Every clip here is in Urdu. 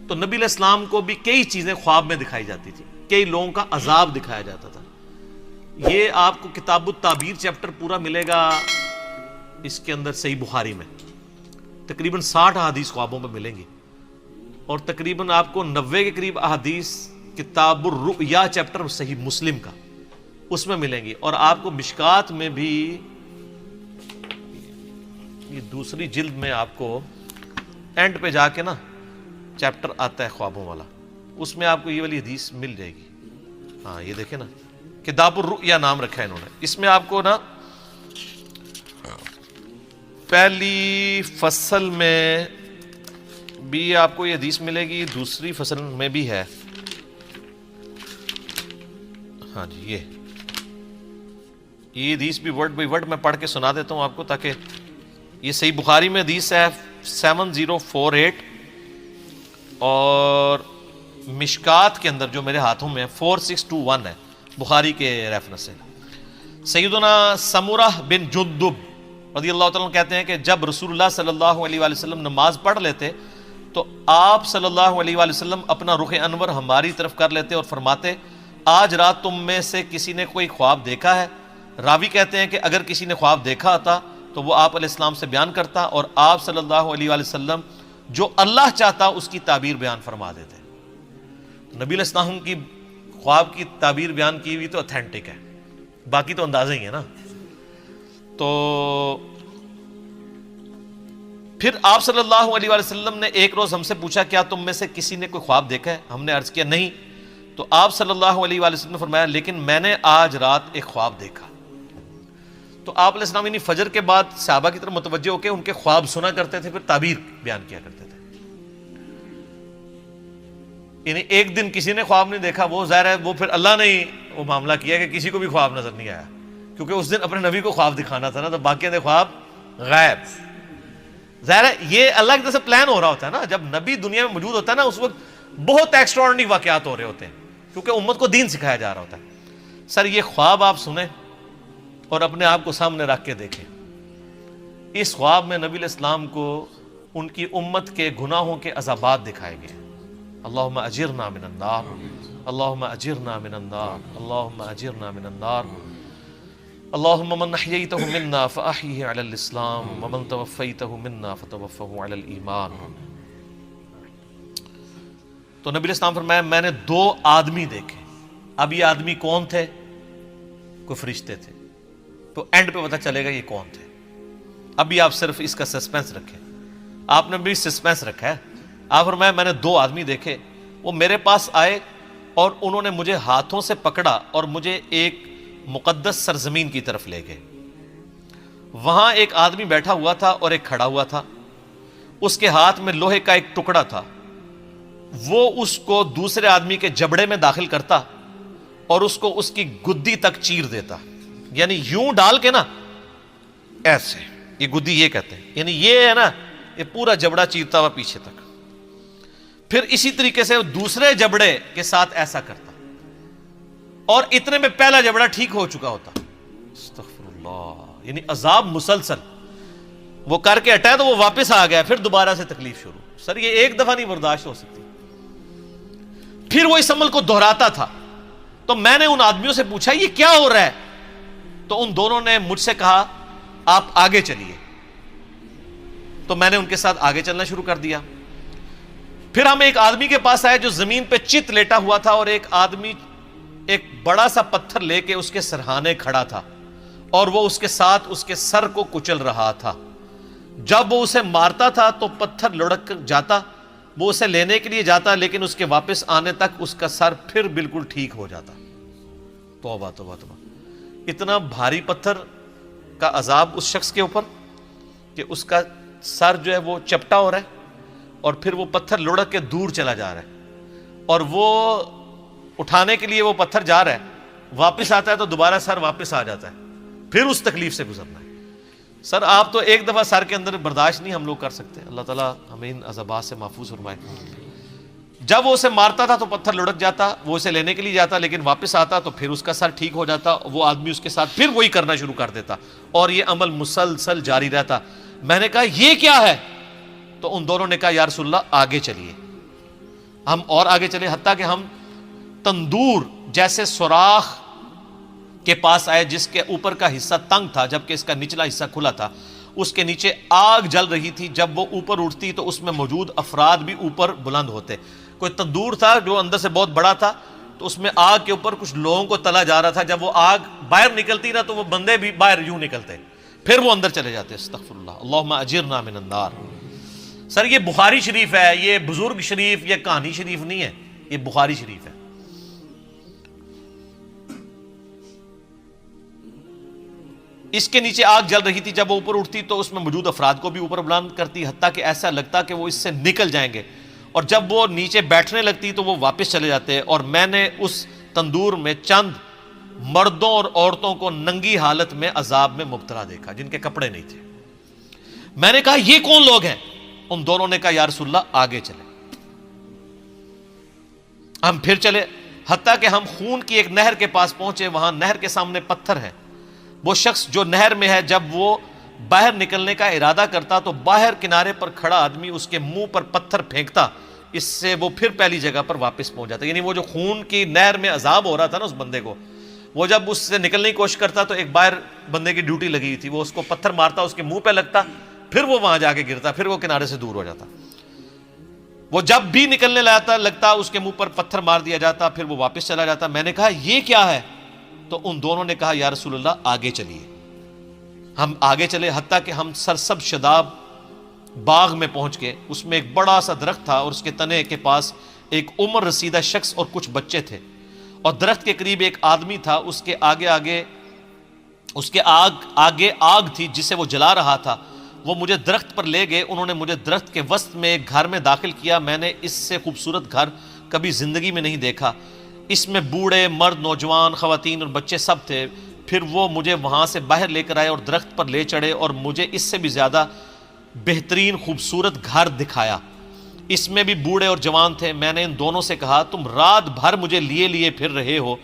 تو نبی علیہ السلام کو بھی کئی چیزیں خواب میں دکھائی جاتی تھی، کئی لوگوں کا عذاب دکھایا جاتا تھا. یہ آپ کو کتاب التعبیر چیپٹر پورا ملے گا اس کے اندر صحیح بخاری میں، تقریباً 60 احادیث خوابوں میں ملیں گی، اور تقریباً آپ کو 90 کے قریب احادیث کتاب الرؤیا چیپٹر صحیح مسلم کا اس میں ملیں گی. اور آپ کو مشکات میں بھی یہ دوسری جلد میں آپ کو اینڈ پہ جا کے نا چیپٹر آتا ہے خوابوں والا، اس میں آپ کو یہ والی حدیث مل جائے گی. ہاں یہ دیکھیں نا، کتاب الرؤیا نام رکھا ہے انہوں نے. اس میں آپ کو نا پہلی فصل میں بھی آپ کو یہ حدیث ملے گی، دوسری فصل میں بھی ہے. ہاں جی یہ حدیث بھی ورڈ بائی ورڈ میں پڑھ کے سنا دیتا ہوں آپ کو، تاکہ یہ صحیح بخاری میں حدیث ہے 7048، اور مشکات کے اندر جو میرے ہاتھوں میں 4621 ہے بخاری کے ریفرنس سے. سیدنا سمورہ بن جندب رضی اللہ تعالیٰ کہتے ہیں کہ جب رسول اللہ صلی اللہ علیہ وآلہ وسلم نماز پڑھ لیتے تو آپ صلی اللہ علیہ وآلہ وسلم اپنا رخ انور ہماری طرف کر لیتے اور فرماتے آج رات تم میں سے کسی نے کوئی خواب دیکھا ہے؟ راوی کہتے ہیں کہ اگر کسی نے خواب دیکھا ہوتا تو وہ آپ علیہ السلام سے بیان کرتا اور آپ صلی اللہ علیہ وآلہ وسلم جو اللہ چاہتا اس کی تعبیر بیان فرما دیتے. نبی علیہ السلام کی خواب کی تعبیر بیان کی ہوئی تو اتھینٹک ہے، باقی تو اندازے ہی ہے نا. تو پھر آپ صلی اللہ علیہ وآلہ وسلم نے ایک روز ہم سے پوچھا کیا تم میں سے کسی نے کوئی خواب دیکھا ہے؟ ہم نے عرض کیا نہیں. تو آپ صلی اللہ علیہ وآلہ وسلم نے فرمایا لیکن میں نے آج رات ایک خواب دیکھا. تو آپ علیہ السلام یعنی فجر کے بعد صحابہ کی طرف متوجہ ہو کے ان کے خواب سنا کرتے تھے، پھر تعبیر بیان کیا کرتے تھے. یعنی ایک دن کسی نے خواب نہیں دیکھا، وہ ظاہر ہے وہ پھر اللہ نے ہی وہ معاملہ کیا کہ کسی کو بھی خواب نظر نہیں آیا، کیونکہ اس دن اپنے نبی کو خواب دکھانا تھا نا، تو باقی دے خواب غائب. ظاہر ہے یہ اللہ کی طرف سے پلان ہو رہا ہوتا ہے نا. جب نبی دنیا میں موجود ہوتا ہے نا اس وقت بہت ایکسٹراڈنری واقعات ہو رہے ہوتے ہیں، کیونکہ امت کو دین سکھایا جا رہا ہوتا ہے. سر یہ خواب آپ سنیں اور اپنے آپ کو سامنے رکھ کے دیکھیں. اس خواب میں نبی علیہ السلام کو ان کی امت کے گناہوں کے عذابات دکھائے گئے. اللہم اجرنا من النار، اللہم اجرنا من النار، اللہم اجرنا من النار. اللہم من احییتہ منا فاحیہ علی الاسلام ومن توفیتہ منا فتوفہ علی الایمان. تو نبی علیہ السلام فرمایا میں نے 2 آدمی دیکھے. اب یہ آدمی کون تھے؟ کوئی فرشتے تھے. تو اینڈ پہ پتہ چلے گا یہ کون تھے. ابھی آپ صرف اس کا سسپینس رکھیں، آپ نے بھی سسپینس رکھا ہے. آپ فرمایا میں نے 2 آدمی دیکھے، وہ میرے پاس آئے اور انہوں نے مجھے ہاتھوں سے پکڑا اور مجھے ایک مقدس سرزمین کی طرف لے گئے. وہاں ایک آدمی بیٹھا ہوا تھا اور ایک کھڑا ہوا تھا. اس کے ہاتھ میں لوہے کا ایک ٹکڑا تھا. وہ اس کو دوسرے آدمی کے جبڑے میں داخل کرتا اور اس کو اس کی گدی تک چیر دیتا. یعنی یوں ڈال کے نا ایسے، یہ گدی یہ کہتے ہیں، یعنی یہ ہے نا یہ پورا جبڑا چیرتا ہوا پیچھے تک. پھر اسی طریقے سے دوسرے جبڑے کے ساتھ ایسا کرتا اور اتنے میں پہلا جبڑا ٹھیک ہو چکا ہوتا. استغفر اللہ. یعنی عذاب مسلسل. وہ کر کے ہٹا تو وہ واپس آ گیا، پھر دوبارہ سے تکلیف شروع. سر یہ ایک دفعہ نہیں برداشت ہو سکتی. پھر وہ اس عمل کو دہراتا تھا. تو میں نے ان آدمیوں سے پوچھا یہ کیا ہو رہا ہے؟ تو ان دونوں نے مجھ سے کہا آپ آگے چلیے. تو میں نے ان کے ساتھ آگے چلنا شروع کر دیا. پھر ہم ایک آدمی کے پاس آئے جو زمین پہ چت لیٹا ہوا تھا اور ایک آدمی ایک بڑا سا پتھر لے کے اس کے سرہانے کھڑا تھا اور وہ اس کے ساتھ اس کے سر کو کچل رہا تھا. جب وہ اسے مارتا تھا تو پتھر لڑک جاتا، وہ اسے لینے کے لیے جاتا لیکن اس کے واپس آنے تک اس کا سر پھر بالکل ٹھیک ہو جاتا. توبہ توبہ توبہ. اتنا بھاری پتھر کا عذاب اس شخص کے اوپر کہ اس کا سر جو ہے وہ چپٹا ہو رہا ہے اور پھر وہ پتھر لڑک کے دور چلا جا رہا ہے اور وہ اٹھانے کے لیے وہ پتھر جا رہا ہے، واپس آتا ہے تو دوبارہ سر واپس آ جاتا ہے. پھر اس تکلیف سے گزرنا ہے. سر آپ تو ایک دفعہ سر کے اندر برداشت نہیں ہم لوگ کر سکتے. اللہ تعالیٰ ہمیں ان عذابات سے محفوظ فرمائے. جب وہ اسے مارتا تھا تو پتھر لڑک جاتا، وہ اسے لینے کے لیے جاتا لیکن واپس آتا تو پھر اس کا سر ٹھیک ہو جاتا. وہ آدمی اس کے ساتھ پھر وہی کرنا شروع کر دیتا اور یہ عمل مسلسل جاری رہتا. میں نے کہا یہ کیا ہے؟ تو ان دونوں نے کہا یا رسول اللہ آگے چلیے. ہم اور آگے چلے حتیٰ کہ ہم تندور جیسے سوراخ کے پاس آئے جس کے اوپر کا حصہ تنگ تھا جبکہ اس کا نچلا حصہ کھلا تھا. اس کے نیچے آگ جل رہی تھی. جب وہ اوپر اٹھتی تو اس میں موجود افراد بھی اوپر بلند ہوتے. کوئی تندور تھا جو اندر سے بہت بڑا تھا, تو اس میں آگ کے اوپر کچھ لوگوں کو تلا جا رہا تھا. جب وہ آگ باہر نکلتی نا تو وہ بندے بھی باہر یوں نکلتے, پھر وہ اندر چلے جاتے. استغفر اللہ, اللہم اجرنا من النار. سر یہ بخاری شریف ہے, یہ بزرگ شریف, یہ کہانی شریف نہیں ہے, یہ بخاری شریف ہے. اس کے نیچے آگ جل رہی تھی. جب وہ اوپر اٹھتی تو اس میں موجود افراد کو بھی اوپر بلند کرتی, حتیٰ کہ ایسا لگتا کہ وہ اس سے نکل جائیں گے. اور جب وہ نیچے بیٹھنے لگتی تو وہ واپس چلے جاتے. اور میں نے اس تندور میں چند مردوں اور عورتوں کو ننگی حالت میں عذاب میں مبتلا دیکھا جن کے کپڑے نہیں تھے. میں نے کہا یہ کون لوگ ہیں؟ ان دونوں نے کہا یا رسول اللہ آگے چلے. ہم پھر چلے حتیٰ کہ ہم خون کی ایک نہر کے پاس پہنچے. وہاں نہر کے سامنے پتھر ہے. وہ شخص جو نہر میں ہے جب وہ باہر نکلنے کا ارادہ کرتا تو باہر کنارے پر کھڑا آدمی اس کے منہ پر پتھر پھینکتا, اس سے وہ پھر پہلی جگہ پر واپس پہنچ جاتا. یعنی وہ جو خون کی نہر میں عذاب ہو رہا تھا نا اس بندے کو, وہ جب اس سے نکلنے کی کوشش کرتا تو ایک باہر بندے کی ڈیوٹی لگی ہوئی تھی, وہ اس کو پتھر مارتا, اس کے منہ پہ لگتا, پھر وہ وہاں جا کے گرتا, پھر وہ کنارے سے دور ہو جاتا. وہ جب بھی نکلنے لگتا اس کے منہ پر پتھر مار دیا جاتا, پھر وہ واپس چلا جاتا. میں نے کہا یہ کیا ہے؟ تو ان دونوں نے کہا یا رسول اللہ آگے چلیے. ہم آگے چلے حتیٰ کہ ہم سرسب شداب باغ میں پہنچ گئے. اس میں ایک بڑا سا درخت تھا اور اس کے تنے کے پاس ایک عمر رسیدہ شخص اور کچھ بچے تھے. اور درخت کے قریب ایک آدمی تھا, اس کے آگے آگ تھی جسے وہ جلا رہا تھا. وہ مجھے درخت پر لے گئے. انہوں نے مجھے درخت کے وسط میں ایک گھر میں داخل کیا. میں نے اس سے خوبصورت گھر کبھی زندگی میں نہیں دیکھا. اس میں بوڑھے, مرد, نوجوان, خواتین اور بچے سب تھے. پھر وہ مجھے وہاں سے باہر لے کر آئے اور درخت پر لے چڑھے اور مجھے اس سے بھی زیادہ بہترین خوبصورت گھر دکھایا. اس میں بھی بوڑھے اور جوان تھے. میں نے ان دونوں سے کہا تم رات بھر مجھے لیے پھر رہے ہو,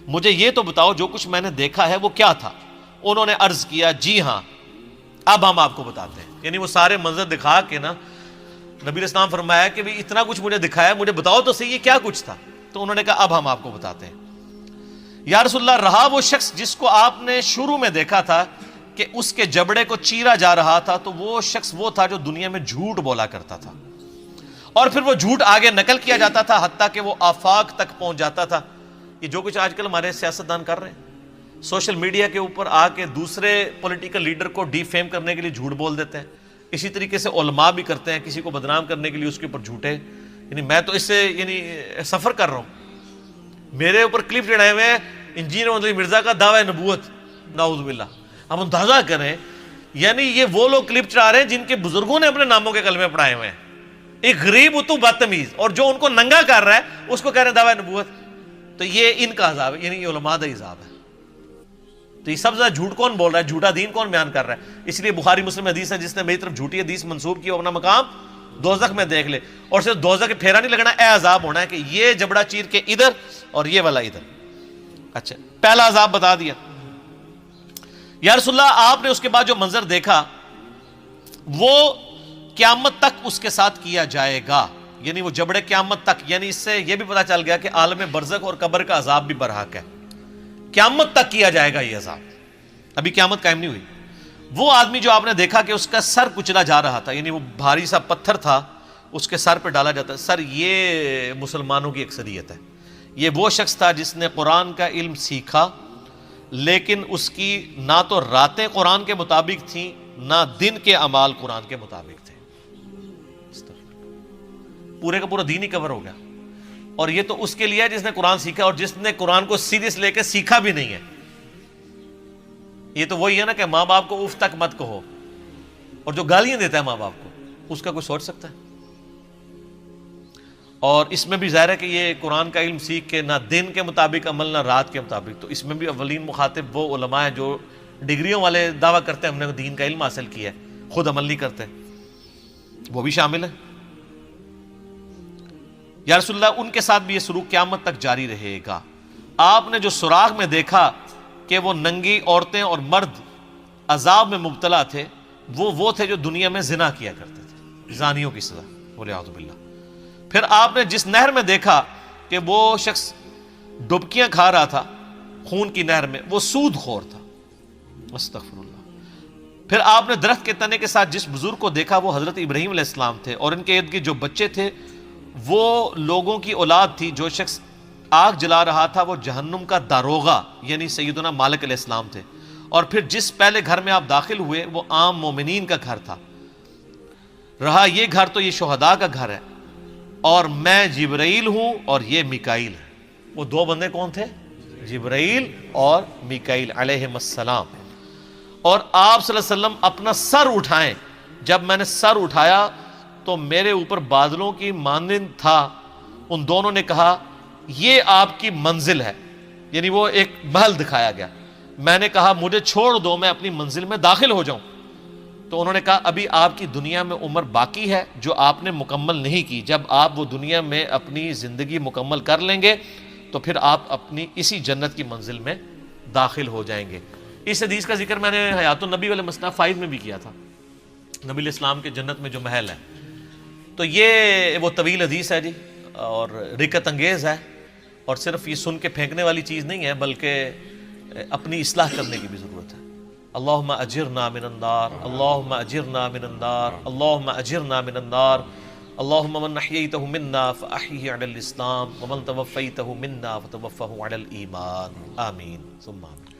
مجھے یہ تو بتاؤ جو کچھ میں نے دیکھا ہے وہ کیا تھا؟ انہوں نے عرض کیا جی ہاں اب ہم آپ کو بتاتے ہیں. یعنی وہ سارے منظر دکھا کے نا نبی علیہ السلام فرمایا کہ بھی اتنا کچھ مجھے دکھایا, مجھے بتاؤ تو صحیح یہ کیا کچھ تھا. تو انہوں نے کہا اب ہم آپ کو بتاتے ہیں. یا رسول اللہ رہا وہ شخص جس کو آپ نے شروع میں دیکھا تھا کہ اس کے جبڑے کو چیرا جا رہا تھا, تو وہ شخص وہ تھا جو دنیا میں جھوٹ بولا کرتا تھا اور پھر وہ جھوٹ آگے نقل کیا جاتا تھا حتیٰ کہ وہ آفاق تک پہنچ جاتا تھا. یہ جو کچھ آج کل ہمارے سیاستدان کر رہے ہیں, سوشل میڈیا کے اوپر آ کے دوسرے پولیٹیکل لیڈر کو ڈی فیم کرنے کے لیے جھوٹ بول دیتے ہیں. اسی طریقے سے علماء بھی کرتے ہیں, کسی کو بدنام کرنے کے لیے اس کے اوپر جھوٹے. یعنی میں تو اس سے سفر کر رہا ہوں, میرے اوپر کلپ چڑھائے ہوئے ہیں انجینئر محمد علی مرزا کا دعوی نبوت, نعوذ باللہ. ہم اندازہ کریں, یعنی یہ وہ لوگ کلپ چڑھا رہے ہیں جن کے بزرگوں نے اپنے ناموں کے کلمے پڑھائے ہوئے ہیں. ایک غریب اتو بدتمیز, اور جو ان کو ننگا کر رہا ہے اس کو کہہ رہے ہیں دعوی نبوت. تو یہ ان کا عذاب ہے, یعنی یہ علماء کا عذاب ہے. تو یہ سب سے زیادہ جھوٹ کون بول رہا ہے, جھوٹا دین کون بیان کر رہا ہے؟ اس لیے بخاری مسلم حدیث ہے جس نے میری طرف جھوٹی حدیث منسوب کی اپنا مقام دوزخ میں دیکھ لے. اور صرف دوزخ کے پھیرا نہیں لگنا, اے عذاب ہونا ہے کہ یہ جبڑا چیر کے ادھر اور یہ والا ادھر. اچھا, پہلا عذاب بتا دیا. یا رسول اللہ آپ نے اس کے بعد جو منظر دیکھا وہ قیامت تک اس کے ساتھ کیا جائے گا. یعنی وہ جبڑے قیامت تک, یعنی اس سے یہ بھی پتا چل گیا کہ عالم برزخ اور قبر کا عذاب بھی برحق ہے. قیامت تک کیا جائے گا یہ عذاب, ابھی قیامت قائم نہیں ہوئی. وہ آدمی جو آپ نے دیکھا کہ اس کا سر کچلا جا رہا تھا, یعنی وہ بھاری سا پتھر تھا اس کے سر پہ ڈالا جاتا. سر یہ مسلمانوں کی اکثریت ہے. یہ وہ شخص تھا جس نے قرآن کا علم سیکھا لیکن اس کی نہ تو راتیں قرآن کے مطابق تھیں نہ دن کے اعمال قرآن کے مطابق تھے. پورے کا پورا دین ہی کور ہو گیا. اور یہ تو اس کے لیے ہے جس نے قرآن سیکھا, اور جس نے قرآن کو سیریس لے کے سیکھا بھی نہیں ہے. یہ تو وہی ہے نا کہ ماں باپ کو اف تک مت کہو, اور جو گالیاں دیتا ہے ماں باپ کو اس کا کوئی سوچ سکتا ہے؟ اور اس میں بھی ظاہر ہے کہ یہ قرآن کا علم سیکھ کے نہ دن کے مطابق عمل نہ رات کے مطابق. تو اس میں بھی اولین مخاطب وہ علماء ہیں جو ڈگریوں والے دعویٰ کرتے ہیں ہم نے دین کا علم حاصل کیا ہے, خود عمل نہیں کرتے, وہ بھی شامل ہے. یا رسول اللہ ان کے ساتھ بھی یہ سلوک قیامت تک جاری رہے گا. آپ نے جو سراغ میں دیکھا کہ وہ ننگی عورتیں اور مرد عذاب میں مبتلا تھے, وہ تھے جو دنیا میں زنا کیا کرتے تھے, زانیوں کی سزا, بولے اعوذ باللہ. پھر آپ نے جس نہر میں دیکھا کہ وہ شخص ڈبکیاں کھا رہا تھا خون کی نہر میں، وہ سود خور تھا، استغفر اللہ۔ پھر آپ نے درخت کے تنے کے ساتھ جس بزرگ کو دیکھا وہ حضرت ابراہیم علیہ السلام تھے، اور ان کے ارد گرد جو بچے تھے وہ لوگوں کی اولاد تھی۔ جو شخص آگ جلا رہا تھا وہ جہنم کا داروغہ یعنی سیدنا مالک علیہ السلام تھے، اور پھر جس پہلے گھر میں آپ داخل ہوئے وہ عام مومنین کا گھر تھا، رہا یہ گھر تو یہ شہداء کا گھر ہے، اور میں جبرائیل ہوں اور یہ میکائیل ہے۔ وہ دو بندے کون تھے؟ جبرائیل اور میکائیل علیہم السلام۔ اور آپ صلی اللہ علیہ وسلم اپنا سر اٹھائیں، جب میں نے سر اٹھایا تو میرے اوپر بادلوں کی مانند تھا۔ ان دونوں نے کہا یہ آپ کی منزل ہے، یعنی وہ ایک محل دکھایا گیا۔ میں نے کہا مجھے چھوڑ دو، میں اپنی منزل میں داخل ہو جاؤں۔ تو انہوں نے کہا ابھی آپ کی دنیا میں عمر باقی ہے جو آپ نے مکمل نہیں کی، جب آپ وہ دنیا میں اپنی زندگی مکمل کر لیں گے تو پھر آپ اپنی اسی جنت کی منزل میں داخل ہو جائیں گے۔ اس حدیث کا ذکر میں نے حیات النبی والے مصنف فائد میں بھی کیا تھا، نبی علیہ السلام کے جنت میں جو محل ہے۔ تو یہ وہ طویل حدیث ہے جی، اور رکت انگیز ہے، اور صرف یہ سن کے پھینکنے والی چیز نہیں ہے بلکہ اپنی اصلاح کرنے کی بھی ضرورت ہے۔ اللہم اجرنا من النار، اللہم اجرنا من النار، اللہم اجرنا من النار، اللہم من احییتہ منا فاحیہ علی الاسلام ومن توفیتہ منا فتوفہ علی الایمان، آمین ثم آمین۔